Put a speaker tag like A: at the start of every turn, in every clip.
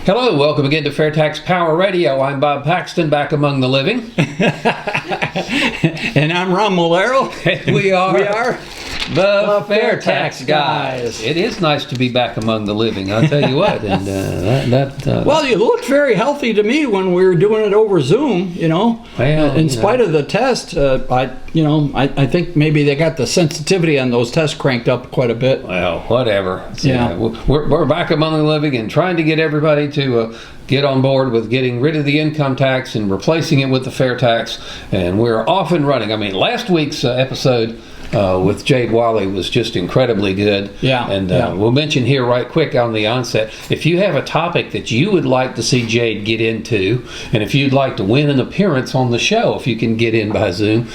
A: Hello, welcome again to FAIRtax Power Radio. I'm Bob Paxton, back among the living.
B: And I'm Ron Molero.
A: We are the
B: FAIRtax Guys.
A: It is nice to be back among the living, I'll tell you what. And
B: well, you looked very healthy to me when we were doing it over Zoom, you know.
A: Well,
B: in spite of the test, I think maybe they got the sensitivity on those tests cranked up quite a bit.
A: Well, whatever.
B: Yeah.
A: We're back among the living and trying to get everybody to get on board with getting rid of the income tax and replacing it with the fair tax. And we're off and running. I mean, last week's episode with Jade Wally was just incredibly good.
B: Yeah.
A: And we'll mention here right quick on the onset, if you have a topic that you would like to see Jade get into, and if you'd like to win an appearance on the show, if you can get in by Zoom,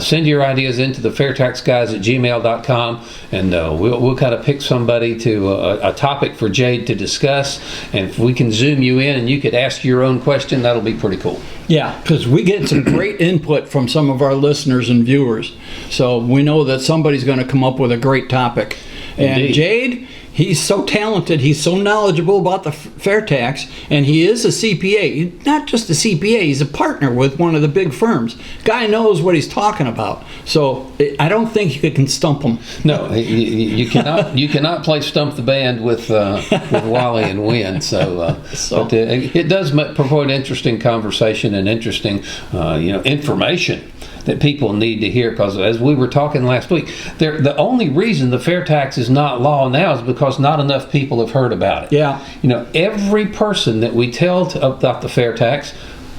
A: send your ideas into the FAIRtaxGuys@gmail.com, and we'll kind of pick somebody to a topic for Jade to discuss. And if we can Zoom you in and you could ask your own question, that'll be pretty cool.
B: Yeah, because we get some great input from some of our listeners and viewers. So we know that somebody's going to come up with a great topic. And
A: Indeed.
B: Jade, he's so talented, he's so knowledgeable about the fair tax, and he is a CPA. Not just a CPA, he's a partner with one of the big firms. Guy knows what he's talking about. So I don't think you can stump him.
A: No, you cannot. You cannot play stump the band with Wally and win. But it does provide interesting conversation and interesting, information that people need to hear, because as we were talking last week, the only reason the fair tax is not law now is because not enough people have heard about it.
B: Yeah.
A: Every person that we tell about the fair tax,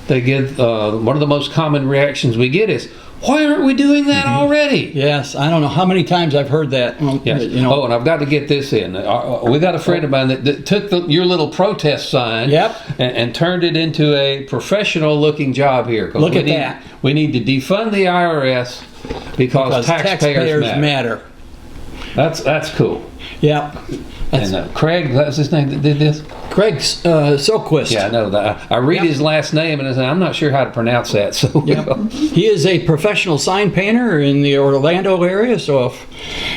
A: they give one of the most common reactions we get is, why aren't we doing that already?
B: Yes, I don't know how many times I've heard that.
A: Yes. Oh, and I've got to get this in. We got a friend of mine that took your little protest sign and turned it into a professional-looking job here.
B: Look at that.
A: We need to defund the IRS because taxpayers matter. That's cool.
B: Yeah.
A: And Craig, that's his name that did this?
B: Craig Silquist.
A: Yeah, I know that. I read his last name and I'm not sure how to pronounce that. So
B: he is a professional sign painter in the Orlando area. So if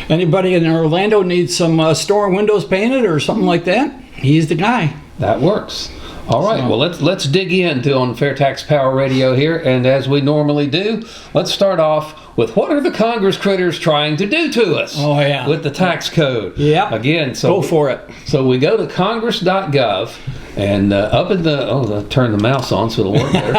B: anybody in Orlando needs some store windows painted or something like that, he's the guy.
A: That works. All right, well, let's dig into on FAIRtax Power Radio here, and as we normally do, let's start off with what are the Congress critters trying to do to us?
B: Oh, yeah.
A: With the tax code.
B: Yeah.
A: Again,
B: go for it.
A: So we go to congress.gov, and up in the turn the mouse on so it'll work better.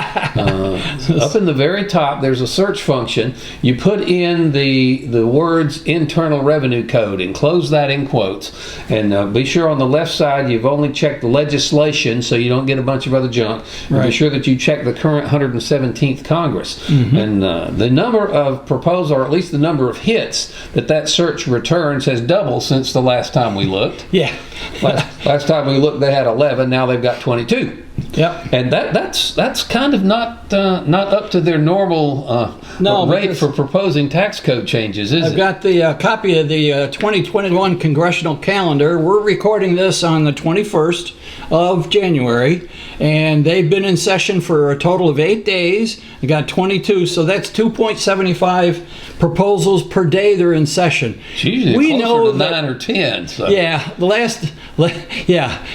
A: Up in the very top, there's a search function. You put in the words Internal Revenue Code and close that in quotes, and be sure on the left side you've only checked the legislation so you don't get a bunch of other junk. Right. Be sure that you check the current 117th Congress. And the number of proposals, or at least the number of hits that search returns, has doubled since the last time we looked.
B: Yeah.
A: Last time we looked, they had 11. Now they've got 22.
B: Yep.
A: And that's kind of not up to their normal rate for proposing tax code changes, is it?
B: I've got the copy of the 2021 congressional calendar. We're recording this on the 21st of January, and they've been in session for a total of 8 days. They got 22, so that's 2.75 proposals per day they're in session.
A: It's usually
B: we
A: closer
B: know
A: to
B: that,
A: 9 or 10. So.
B: Yeah,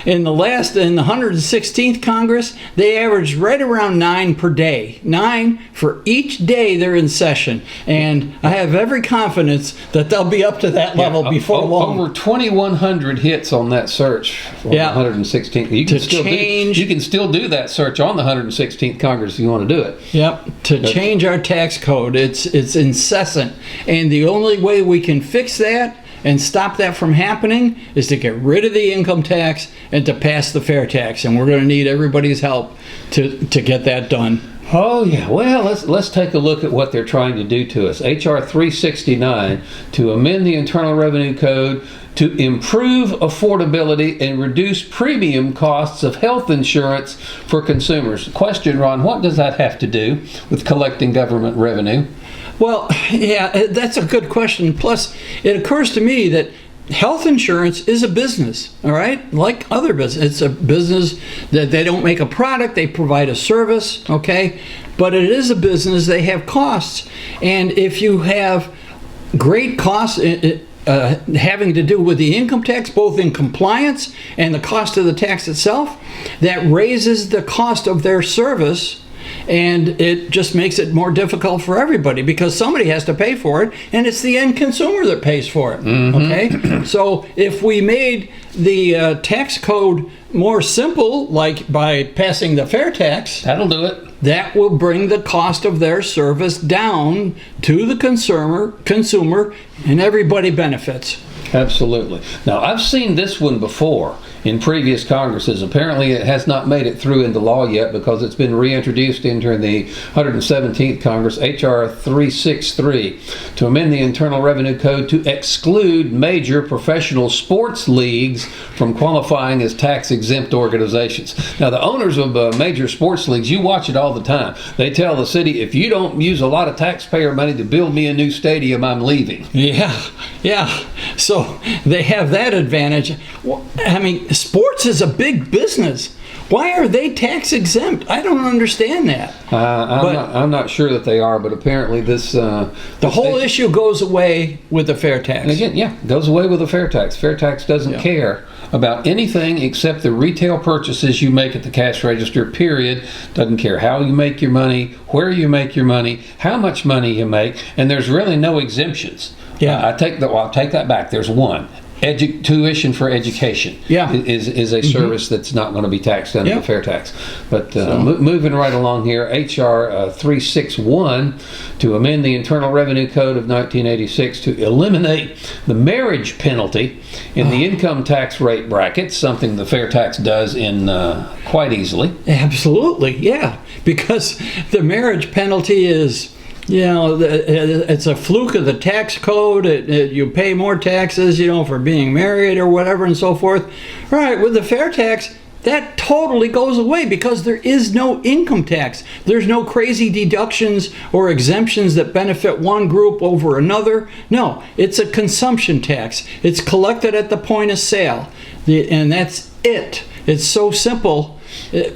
B: in the 116th Congress, they averaged right around 9 per day. 9 for each day they're in session, and I have every confidence that they'll be up to that level before long.
A: Over 2,100 hits on that search for the 116th. You can still do that search on the 116th Congress if you want to do it.
B: Yep, change our tax code. It's incessant, and the only way we can fix that and stop that from happening is to get rid of the income tax and to pass the fair tax, and we're going to need everybody's help to get that done.
A: Oh yeah, well let's take a look at what they're trying to do to us. H.R. 369 to amend the Internal Revenue Code to improve affordability and reduce premium costs of health insurance for consumers. Question, Ron, what does that have to do with collecting government revenue?
B: Well, yeah, that's a good question. Plus, it occurs to me that health insurance is a business, all right? Like other business. It's a business that they don't make a product, they provide a service, okay? But it is a business, they have costs. And if you have great costs having to do with the income tax, both in compliance and the cost of the tax itself, that raises the cost of their service. And it just makes it more difficult for everybody because somebody has to pay for it, and it's the end consumer that pays for it. Okay? So if we made the tax code more simple, like by passing the fair tax,
A: that'll do it.
B: That will bring the cost of their service down to the consumer, and everybody benefits.
A: Absolutely. Now, I've seen this one before in previous Congresses. Apparently, it has not made it through into law yet because it's been reintroduced into the 117th Congress, H.R. 363, to amend the Internal Revenue Code to exclude major professional sports leagues from qualifying as tax-exempt organizations. Now, the owners of major sports leagues, you watch it all the time. They tell the city, if you don't use a lot of taxpayer money to build me a new stadium, I'm leaving.
B: Yeah. So they have that advantage. I mean, sports is a big business. Why are they tax exempt? I don't understand that.
A: I'm not sure that they are, but apparently this...
B: the whole issue goes away with the fair tax.
A: And again, goes away with the fair tax. Fair tax doesn't care about anything except the retail purchases you make at the cash register, period. Doesn't care how you make your money, where you make your money, how much money you make, and there's really no exemptions. I'll take that back. There's one. Tuition for education is a service that's not going to be taxed under the fair tax. But moving right along here, H.R. 361 to amend the Internal Revenue Code of 1986 to eliminate the marriage penalty in the income tax rate bracket, something the fair tax does in quite easily.
B: Absolutely, yeah, because the marriage penalty is... it's a fluke of the tax code. You pay more taxes, for being married or whatever and so forth. Right, with the fair tax, that totally goes away because there is no income tax. There's no crazy deductions or exemptions that benefit one group over another. No, it's a consumption tax. It's collected at the point of sale, and that's it. It's so simple.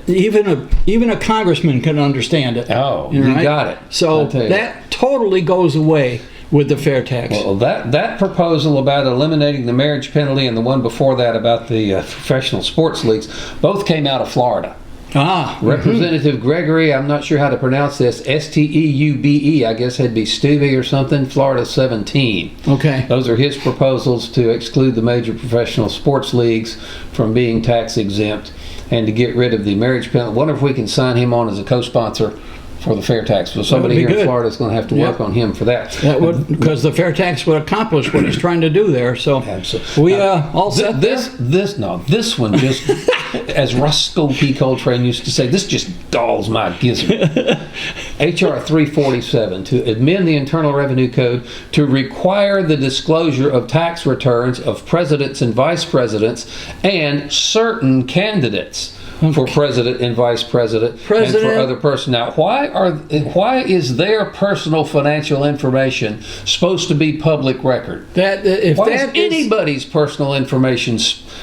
B: Even a congressman can understand it.
A: Oh, you got it.
B: So that totally goes away with the fair tax.
A: Well, that proposal about eliminating the marriage penalty and the one before that about the professional sports leagues both came out of Florida. Representative Gregory, I'm not sure how to pronounce this, Steube, I guess it'd be Stubbe or something, Florida 17.
B: Okay.
A: Those are his proposals to exclude the major professional sports leagues from being tax exempt and to get rid of the marriage penalty. I wonder if we can sign him on as a co-sponsor for the fair tax. So somebody here in Florida is going to have to work on him for that.
B: That would, because the fair tax would accomplish what he's trying to do there. So
A: absolutely.
B: We all set
A: this one just, as Roscoe P. Coltrane used to say, this just dulls my gizzard. H.R. 347 to amend the Internal Revenue Code to require the disclosure of tax returns of presidents and vice presidents and certain candidates for president and vice president and for other person. Now, why is their personal financial information supposed to be public record? Anybody's personal information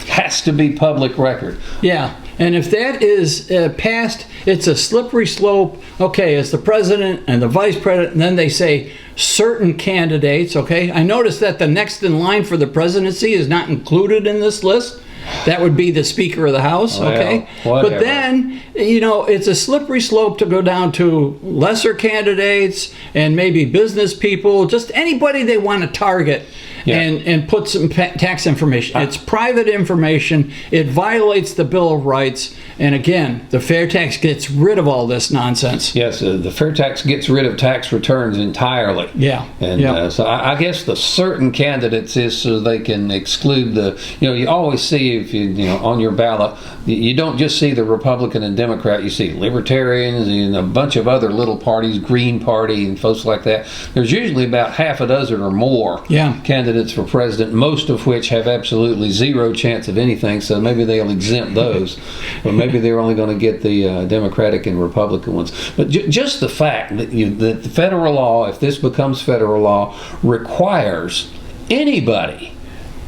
A: has to be public record?
B: Yeah, and if that is passed, it's a slippery slope. Okay, it's the president and the vice president, and then they say certain candidates. Okay, I noticed that the next in line for the presidency is not included in this list. That would be the Speaker of the House, okay?
A: Whatever.
B: But then, it's a slippery slope to go down to lesser candidates and maybe business people, just anybody they want to target and put some tax information. It's private information. It violates the Bill of Rights. And again, the fair tax gets rid of all this nonsense.
A: Yes, the fair tax gets rid of tax returns entirely.
B: Yeah.
A: And so I guess the certain candidates is so they can exclude the, you always see if on your ballot, you don't just see the Republican and Democrat, you see libertarians and a bunch of other little parties, Green Party and folks like that. There's usually about half a dozen or more candidates for president, most of which have absolutely zero chance of anything, so maybe they'll exempt those. Or maybe they're only going to get the Democratic and Republican ones. But just the fact that that the federal law, if this becomes federal law, requires anybody,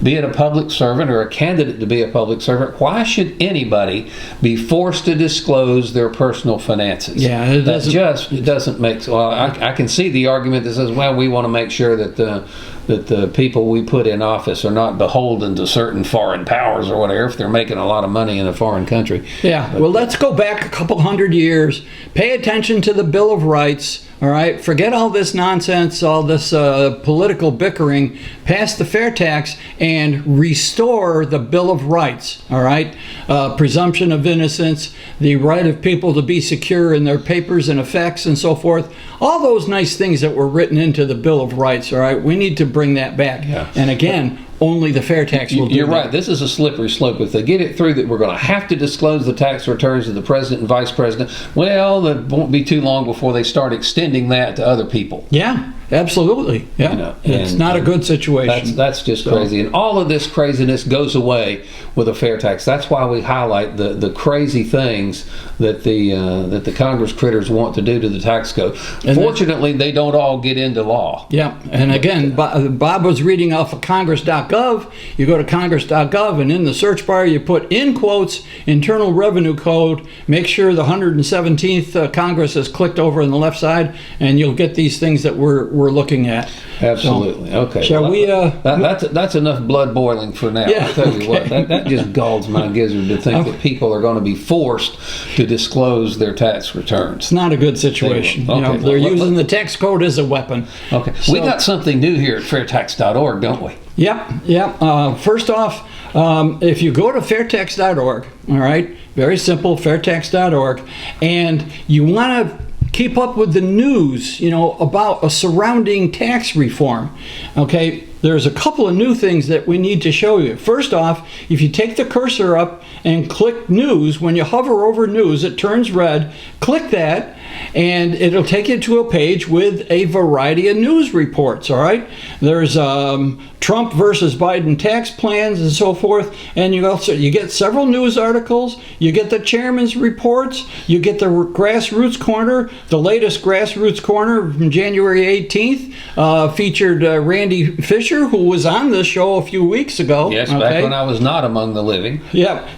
A: be it a public servant or a candidate to be a public servant, why should anybody be forced to disclose their personal finances?
B: Yeah,
A: it doesn't make. Well, I can see the argument that says, well, we want to make sure that the people we put in office are not beholden to certain foreign powers or whatever if they're making a lot of money in a foreign country.
B: Yeah, well, let's go back a couple hundred years. Pay attention to the Bill of Rights. All right, forget all this nonsense, all this political bickering. Pass the fair tax and restore the Bill of Rights. All right, presumption of innocence, the right of people to be secure in their papers and effects and so forth. All those nice things that were written into the Bill of Rights. All right, we need to bring that back. Yeah. And again, only the fair tax will do that.
A: You're right. This is a slippery slope. If they get it through that we're going to have to disclose the tax returns of the president and vice president, well, it won't be too long before they start extending that to other people.
B: Yeah, absolutely. Yeah, it's not a good situation.
A: That's just crazy. And all of this craziness goes away with a fair tax. That's why we highlight the crazy things that the Congress critters want to do to the tax code. And fortunately, they don't all get into law.
B: Yeah, and again, Bob was reading off of Congress.gov. You go to Congress.gov, and in the search bar, you put in quotes Internal Revenue Code. Make sure the 117th Congress is clicked over on the left side, and you'll get these things that we're looking at.
A: Absolutely.
B: So,
A: okay.
B: Shall we?
A: That's enough blood boiling for now.
B: Yeah,
A: I'll tell you what. That just galls my gizzard to think that people are going to be forced to disclose their tax returns.
B: It's not a good situation.
A: Okay.
B: They're using the tax code as a weapon.
A: Okay. So, we got something new here at FAIRtax.org, don't we?
B: Yep. First off, if you go to FAIRtax.org, all right, very simple, FAIRtax.org, and you want to keep up with the news, about a surrounding tax reform, okay, there's a couple of new things that we need to show you. First off, if you take the cursor up and click news, when you hover over news, it turns red. Click that, and it'll take you to a page with a variety of news reports, all right? There's Trump versus Biden tax plans and so forth, and you get several news articles, you get the chairman's reports, you get the Grassroots Corner. The latest Grassroots Corner from January 18th featured Randy Fisher, who was on this show a few weeks ago.
A: Yes, back when I was not among the living.
B: Yeah.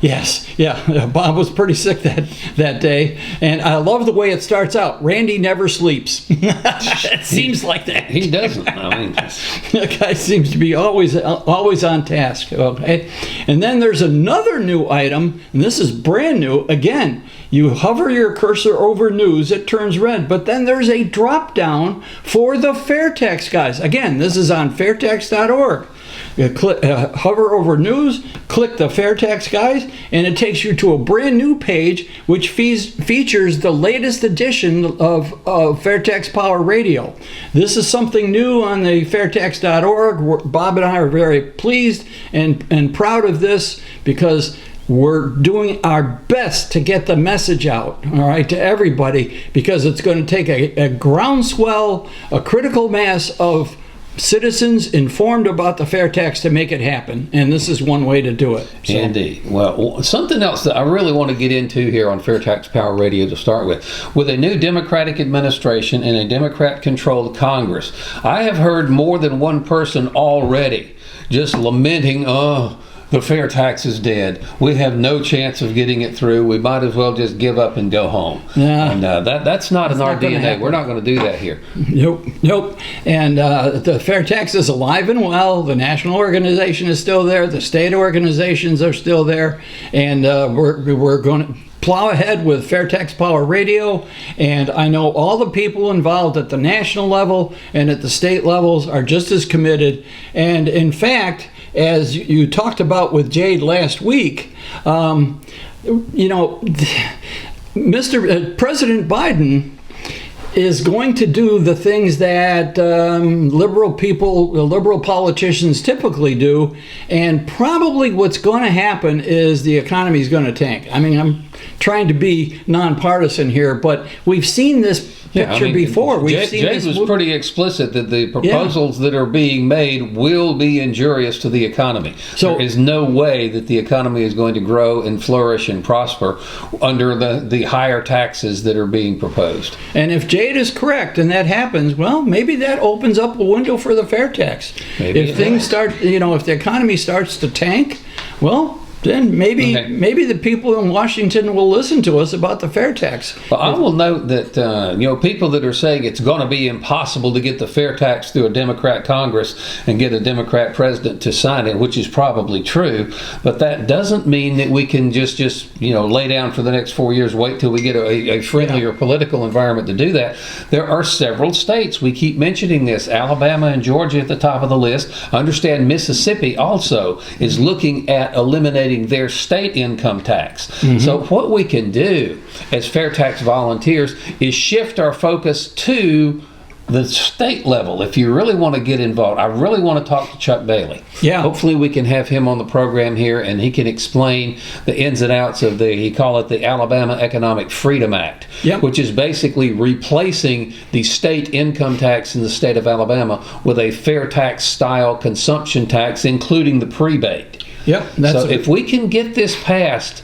B: Bob was pretty sick that day, and I love the way it starts out. Randy never sleeps. It seems like that.
A: He doesn't.
B: That guy seems to be always on task. Okay, and then there's another new item, and this is brand new. Again, you hover your cursor over news, it turns red, but then there's a drop down for the FAIRtax Guys. Again, this is on FAIRtax.org. You hover over news, click the FAIRtax Guys, and it takes you to a brand new page which features the latest edition of FAIRtax Power Radio. This is something new on the FAIRtax.org. Bob and I are very pleased and proud of this because we're doing our best to get the message out, all right, to everybody, because it's going to take a groundswell, a critical mass of citizens informed about the fair tax to make it happen, and this is one way to do it.
A: So. Indeed. Well, something else that I really want to get into here on FAIRtax Power Radio to start with a new Democratic administration and a Democrat-controlled Congress, I have heard more than one person already just lamenting, the fair tax is dead. We have no chance of getting it through. We might as well just give up and go home. Yeah. And that's not in our DNA. We're not going to do that here.
B: Nope. And the fair tax is alive and well. The national organization is still there. The state organizations are still there. And we're going to plow ahead with FAIRtax Power Radio, and I know all the people involved at the national level and at the state levels are just as committed. And in fact, as you talked about with Jade last week, Mr. President Biden is going to do the things that liberal politicians typically do, and probably what's going to happen is the economy is going to tank. I mean, I'm trying to be nonpartisan here, but we've seen this picture before.
A: Jade was pretty explicit that the proposals that are being made will be injurious to the economy. So there is no way that the economy is going to grow and flourish and prosper under the higher taxes that are being proposed.
B: And if Jade is correct and that happens, well, maybe that opens up a window for the fair tax. If things start, if the economy starts to tank, well, then maybe
A: Okay.
B: maybe the people in Washington will listen to us about the fair tax.
A: Well, I will note that people that are saying it's going to be impossible to get the fair tax through a Democrat Congress and get a Democrat president to sign it, which is probably true, but that doesn't mean that we can just lay down for the next 4 years, wait till we get a friendlier political environment to do that. There are several states, we keep mentioning this, Alabama and Georgia at the top of the list. I understand Mississippi also is looking at eliminating their state income tax. So what we can do as fair tax volunteers is shift our focus to the state level. If you really want to get involved, I really want to talk to Chuck Bailey.
B: Yeah.
A: Hopefully we can have him on the program here and he can explain the ins and outs of he call it the Alabama Economic Freedom Act,
B: Yep.
A: which is basically replacing the state income tax in the state of Alabama with a fair tax style consumption tax, including the prebate.
B: Yep.
A: So if we can get this passed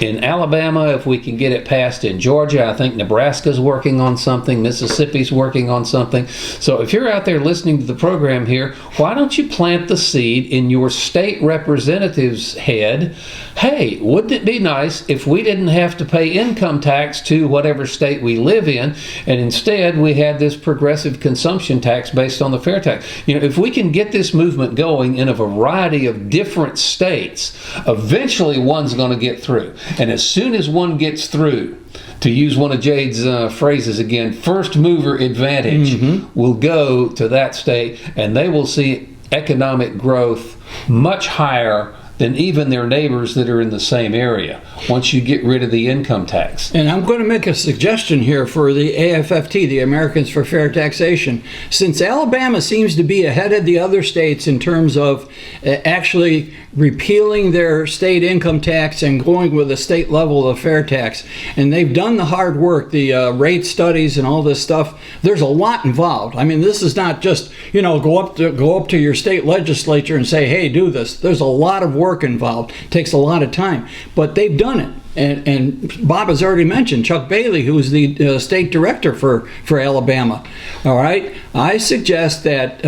A: in Alabama, if we can get it passed in Georgia, I think Nebraska's working on something, Mississippi's working on something. So if you're out there listening to the program here, why don't you plant the seed in your state representative's head? Hey, wouldn't it be nice if we didn't have to pay income tax to whatever state we live in, and instead we had this progressive consumption tax based on the fair tax? If we can get this movement going in a variety of different states, eventually one's going to get through. And as soon as one gets through, to use one of Jade's phrases again, first mover advantage will go to that state, and they will see economic growth much higher than even their neighbors that are in the same area once you get rid of the income tax.
B: And I'm going to make a suggestion here for the AFFT, the Americans for Fair Taxation. Since Alabama seems to be ahead of the other states in terms of actually repealing their state income tax and going with a state level of fair tax, and they've done the hard work, the rate studies and all this stuff, there's a lot involved. I mean, this is not just, go up to your state legislature and say, hey, do this. There's a lot of work involved. It takes a lot of time, but they've done it. And Bob has already mentioned Chuck Bailey, who is the state director for Alabama. All right, I suggest that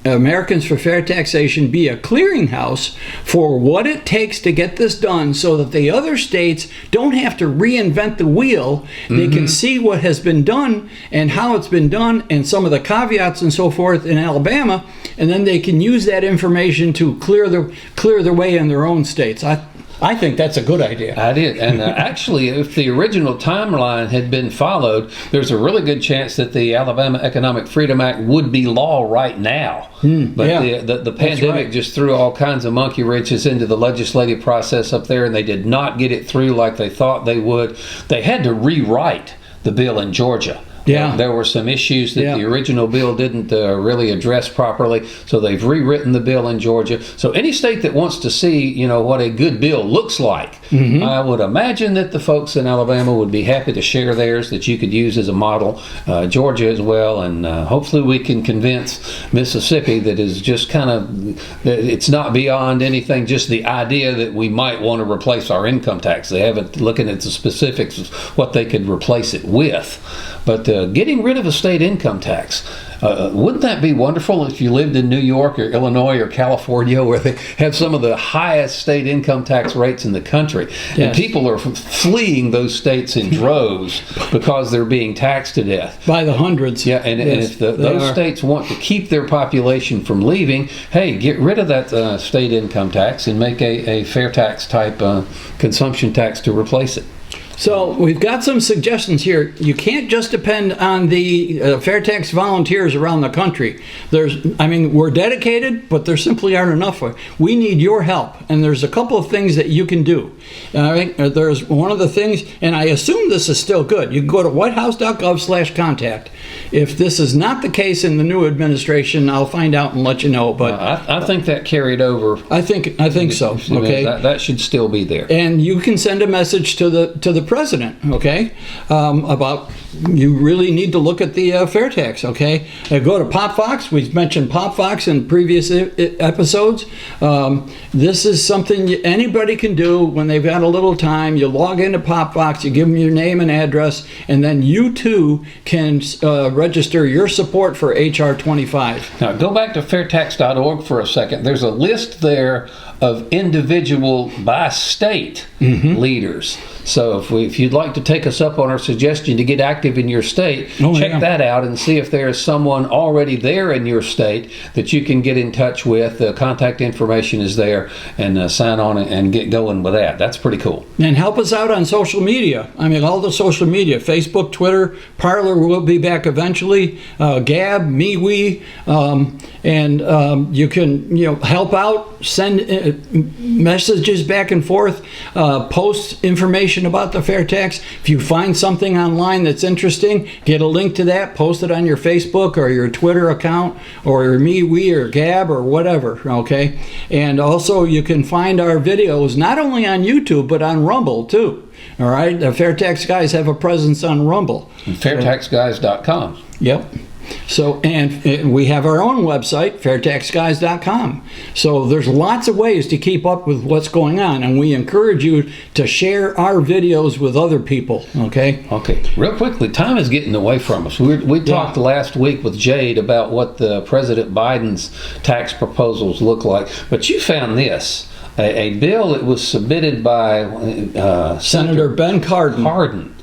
B: Americans for Fair Taxation be a clearinghouse for what it takes to get this done, so that the other states don't have to reinvent the wheel. They can see what has been done and how it's been done, and some of the caveats and so forth in Alabama, and then they can use that information to clear their way in their own states. I think that's a good idea.
A: I did. And actually, if the original timeline had been followed, there's a really good chance that the Alabama Economic Freedom Act would be law right now. But the pandemic just threw all kinds of monkey wrenches into the legislative process up there, and they did not get it through like they thought they would. They had to rewrite the bill in Georgia.
B: Yeah.
A: There were some issues that the original bill didn't really address properly, so they've rewritten the bill in Georgia. So any state that wants to see, what a good bill looks like, I would imagine that the folks in Alabama would be happy to share theirs that you could use as a model, Georgia as well, and hopefully we can convince Mississippi that is just it's not beyond anything, just the idea that we might want to replace our income tax. They haven't looking at the specifics of what they could replace it with. But getting rid of a state income tax, wouldn't that be wonderful if you lived in New York or Illinois or California, where they have some of the highest state income tax rates in the country?
B: Yes.
A: And people are fleeing those states in droves because they're being taxed to death.
B: By the hundreds.
A: Yeah, and if those states want to keep their population from leaving, hey, get rid of that state income tax and make a fair tax type consumption tax to replace it.
B: So we've got some suggestions here. You can't just depend on the fair tax volunteers around the country. We're dedicated, but there simply aren't enough. We need your help, and there's a couple of things that you can do. There's one of the things, and I assume this is still good. You can go to whitehouse.gov/contact. If this is not the case in the new administration, I'll find out and let you know. But
A: I think that carried over.
B: I think so. Okay,
A: that should still be there.
B: And you can send a message to the president, okay, about you really need to look at the fair tax, okay. Go to PopFox. We've mentioned PopFox in previous episodes. This is something anybody can do when they've got a little time. You log into PopFox, you give them your name and address, and then you too can register your support for HR 25.
A: Now go back to fairtax.org for a second. There's a list there of individual by state leaders. So if you'd like to take us up on our suggestion to get active in your state, check that out and see if there is someone already there in your state that you can get in touch with. The contact information is there, and sign on and get going with that. That's pretty cool.
B: And help us out on social media. I mean, all the social media, Facebook, Twitter, Parler will be back eventually, Gab, MeWe, and you can help out, send messages back and forth, post information about the fair tax. If you find something online that's interesting, get a link to that, post it on your Facebook or your Twitter account or your MeWe or Gab or whatever, okay? And also you can find our videos not only on YouTube but on Rumble too. All right, the FAIRtax Guys have a presence on Rumble.
A: FAIRtaxGuys.com.
B: Yep. So, and we have our own website, FAIRtaxGuys.com. So there's lots of ways to keep up with what's going on, and we encourage you to share our videos with other people, okay?
A: Okay, real quickly, time is getting away from us. We talked last week with Jade about what the President Biden's tax proposals look like, but you found this. A bill that was submitted by
B: Senator Ben Cardin.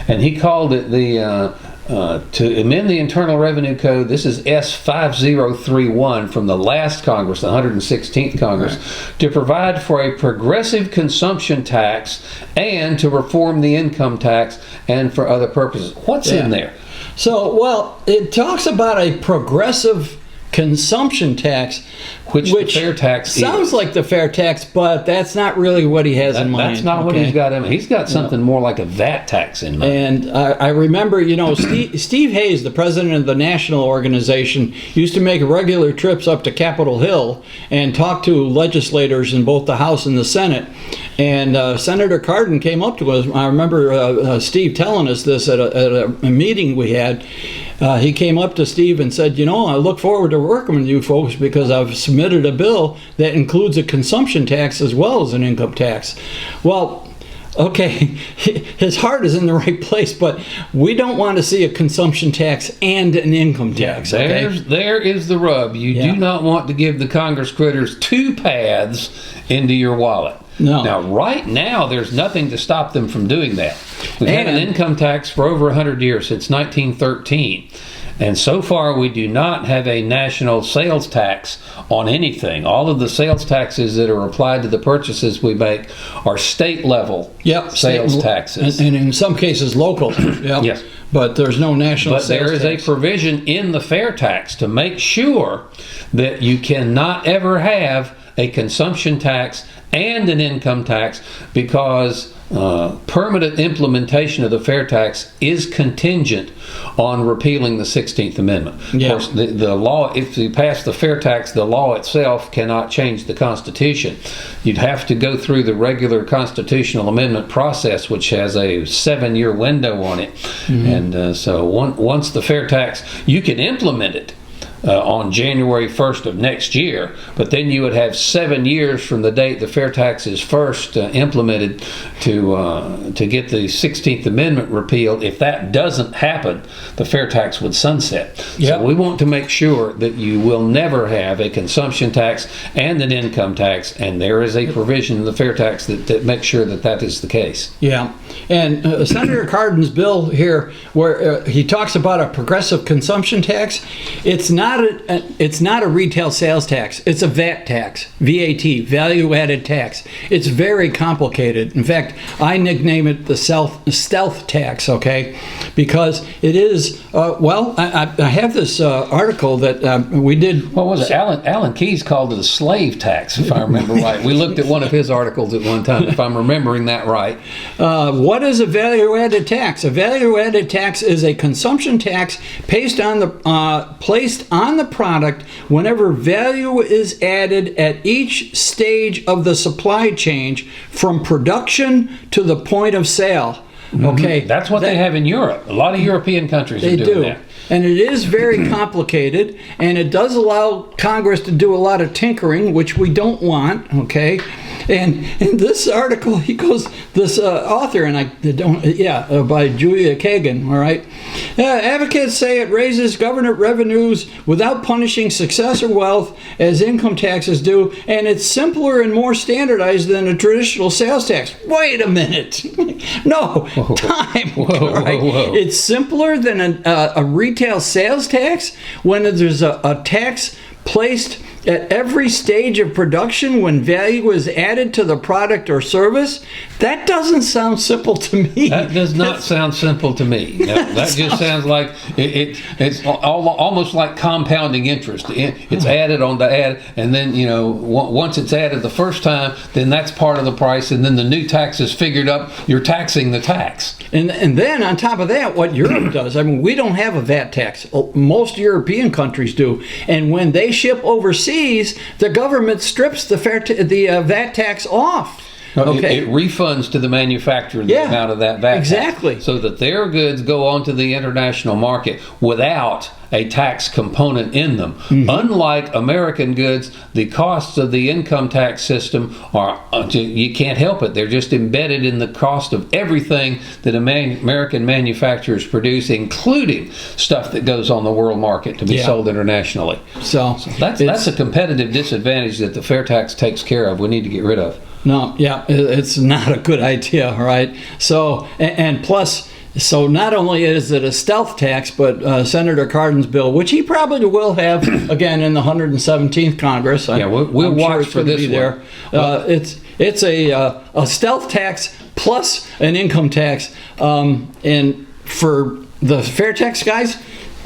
A: And he called it the to amend the Internal Revenue Code. This is S5031 from the last Congress, the 116th Congress, to provide for a progressive consumption tax and to reform the income tax and for other purposes. What's in there?
B: So, well, it talks about a progressive consumption tax,
A: which the fair tax
B: sounds like the fair tax, but that's not really what he has in mind.
A: That's not what he's got in mind. He's got something more like a VAT tax in mind.
B: And I remember, Steve Hayes, the president of the national organization, used to make regular trips up to Capitol Hill and talk to legislators in both the House and the Senate. And Senator Cardin came up to us. I remember Steve telling us this at a meeting we had. He came up to Steve and said, I look forward to working with you folks because I've submitted a bill that includes a consumption tax as well as an income tax. Well, okay, his heart is in the right place, but we don't want to see a consumption tax and an income tax.
A: There is the rub. You do not want to give the Congress critters two paths into your wallet.
B: No.
A: Now, right now, there's nothing to stop them from doing that. We've had an income tax for over 100 years, since 1913. And so far, we do not have a national sales tax on anything. All of the sales taxes that are applied to the purchases we make are state-level sales taxes.
B: And in some cases, local.
A: Yes.
B: But there's no national sales tax.
A: But there is a provision in the fair tax to make sure that you cannot ever have a consumption tax and an income tax, because permanent implementation of the fair tax is contingent on repealing the 16th Amendment. Of course, the law, if you pass the fair tax, the law itself cannot change the Constitution. You'd have to go through the regular constitutional amendment process, which has a 7-year window on it. And so once the fair tax, you can implement it on January 1st of next year, but then you would have 7 years from the date the fair tax is first implemented to get the 16th Amendment repealed. If that doesn't happen, the fair tax would sunset. So we want to make sure that you will never have a consumption tax and an income tax, and there is a provision in the fair tax that makes sure that that is the case.
B: Yeah, and Senator Cardin's bill here, where he talks about a progressive consumption tax, it's not a retail sales tax. It's a VAT tax, VAT, value-added tax. It's very complicated. In fact, I nickname it the stealth tax, okay? Because it is, I have this article that we did.
A: What was it? Alan Keyes called it a slave tax, if I remember right. We looked at one of his articles at one time, if I'm remembering that right.
B: What is a value-added tax? A value-added tax is a consumption tax placed on the product whenever value is added at each stage of the supply chain from production to the point of sale. Okay,
A: that's what they have in Europe. A lot of European countries are doing that.
B: And it is very complicated, and it does allow Congress to do a lot of tinkering, which we don't want, okay? And in this article, he goes, this author, and by Julia Kagan, all right? Advocates say it raises government revenues without punishing success or wealth as income taxes do, and it's simpler and more standardized than a traditional sales tax. Wait a minute. No,
A: Whoa.
B: time.
A: Whoa,
B: Right?
A: whoa.
B: It's simpler than a retail sales tax when there's a tax placed at every stage of production when value is added to the product or service. That doesn't sound simple to me.
A: That does not sound simple to me. That just sounds like it's almost like compounding interest. It's added on to add, and then once it's added the first time, then that's part of the price, and then the new tax is figured up. You're taxing the tax.
B: And then on top of that, what Europe does, I mean, we don't have a VAT tax. Most European countries do. And when they ship overseas, the government strips the VAT tax off. Okay.
A: It refunds to the manufacturer the amount of that VAT
B: exactly.
A: tax, so that their goods go onto the international market without a tax component in them. Mm-hmm. Unlike American goods, the costs of the income tax system are, you can't help it. They're just embedded in the cost of everything that American manufacturers produce, including stuff that goes on the world market to be sold internationally. So that's a competitive disadvantage that the fair tax takes care of. We need to get rid of.
B: No, it's not a good idea, right? So, and plus, so not only is it a stealth tax, but Senator Cardin's bill, which he probably will have again in the 117th Congress.
A: We'll watch for this one.
B: It's a stealth tax plus an income tax, and for the FAIRtax guys,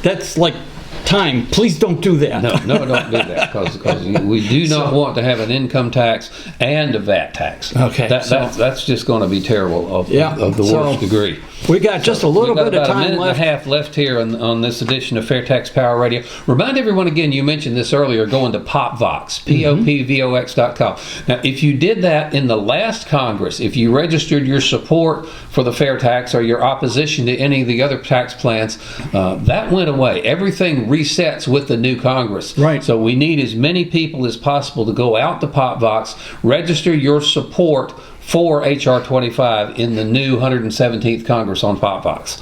B: that's like time. Please don't do that.
A: No, don't do that, because we do not want to have an income tax and a VAT tax.
B: Okay,
A: that's just going to be terrible of the worst degree.
B: We got just a little bit of time left.
A: We got about a minute and a half left here on this edition of FAIRtax Power Radio. Remind everyone again, you mentioned this earlier, going to PopVox, POPVOX.com. Now, if you did that in the last Congress, if you registered your support for the fair tax or your opposition to any of the other tax plans, that went away. Everything resets with the new Congress.
B: Right.
A: So we need as many people as possible to go out to PopVox, register your support for H.R. 25 in the new 117th Congress on PopVox.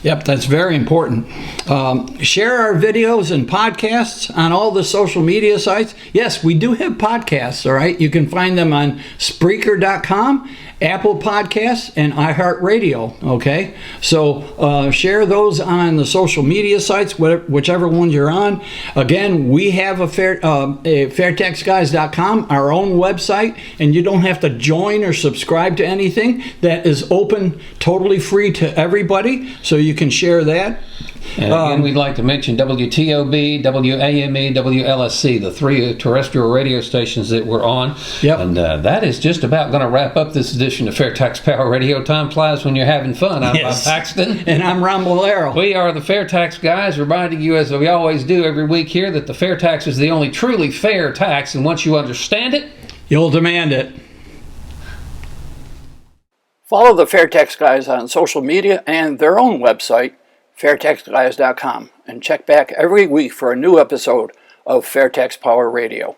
B: Yep, that's very important. Share our videos and podcasts on all the social media sites. Yes, we do have podcasts, all right? You can find them on Spreaker.com, Apple Podcasts, and iHeartRadio, okay? So share those on the social media sites, whichever ones you're on. Again, we have a FAIRtaxGuys.com, our own website, and you don't have to join or subscribe to anything. That is open, totally free to everybody, so you can share that.
A: And again, we'd like to mention WTOB, WAME, WLSC, the three terrestrial radio stations that we're on.
B: Yep.
A: And that is just about going to wrap up this edition of FAIRtax Power Radio. Time flies when you're having fun. I'm Bob Paxton.
B: And I'm Ron Bolero.
A: We are the FAIRtax Guys, reminding you, as we always do every week here, that the fair tax is the only truly fair tax, and once you understand it,
B: you'll demand it. Follow the FAIRtax Guys on social media and their own website, FAIRtaxGuys.com, and check back every week for a new episode of FAIRtax Power Radio.